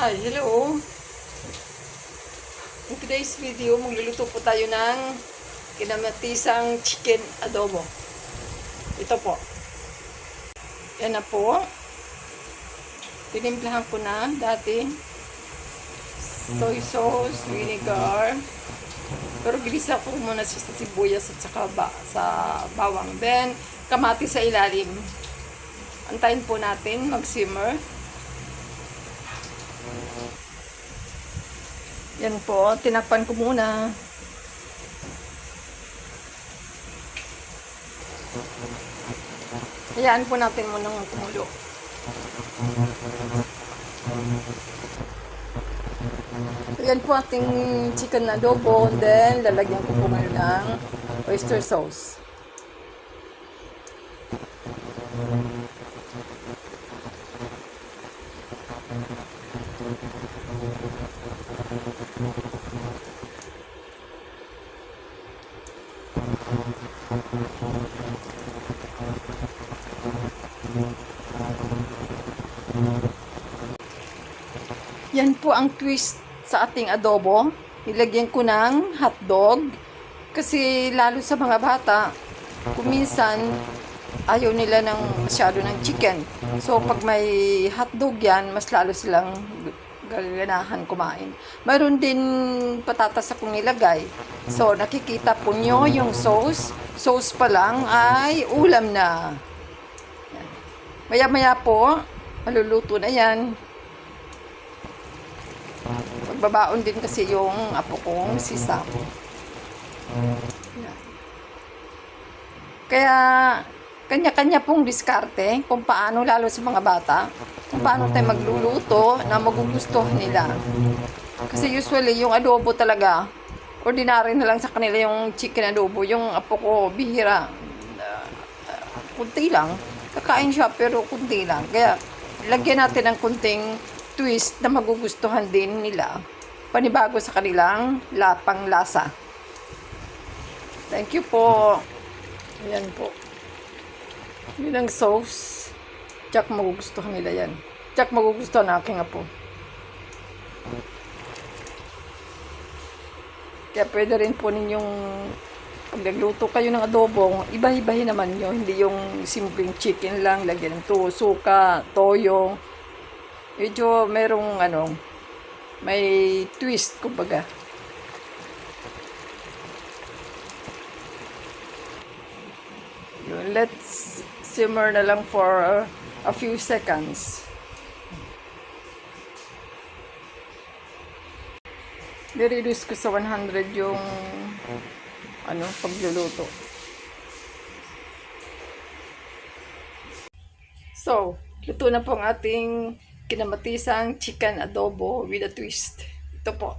Hi, hello! In today's video, magluluto po tayo ng kinamatisang chicken adobo. Ito po. Yan na po. Tinimplahan ko na dati. Soy sauce, vinegar. Pero ginisa ko muna sa sibuyas at saka sa bawang. Then, kamatis sa ilalim. Antayin po natin mag-simmer. Yan po, tinakpan ko muna. Hayaan po natin munang kumulo. Yan po ating chicken na adobo. Then, lalagyan ko po ngayon ng oyster sauce. Yan po ang twist sa ating adobo. Nilagyan ko ng hotdog. Kasi lalo sa mga bata, kuminsan ayaw nila ng masyado ng chicken. So pag may hotdog yan, mas lalo silang gaganahan kumain. Mayroon din patatas akong nilagay. So nakikita po nyo yung sauce. Sauce pa lang ay ulam na. Maya-maya po, maluluto na yan. Magbabaon din kasi yung apo kong si Sam. Kaya, kanya-kanya pong diskarte kung paano, lalo sa mga bata, kung paano tayo magluluto na magugustuhan nila. Kasi usually, yung adobo talaga, ordinary na lang sa kanila yung chicken adobo. Yung apo ko, bihira. Kunti lang. Kakain siya pero kunti lang. Kaya, lagyan natin ng kunting twist na magugustuhan din nila. Panibago sa kanilang lapang lasa. Thank you po. Ayan po. Yun ang sauce. Tsak magugustuhan nila yan. Tsak magugustuhan na aking apo. Kaya pwede rin po ninyong pag nagluto kayo ng adobo, iba-ibahin naman nyo. Hindi yung simpleng chicken lang, lagyan ng suka, toyo. Medyo merong may twist kumbaga. Let's simmer na lang for a few seconds. Nireduce ko sa 100 yung pagluluto. So, luto na po ang ating kinamatisang chicken adobo with a twist. Ito po.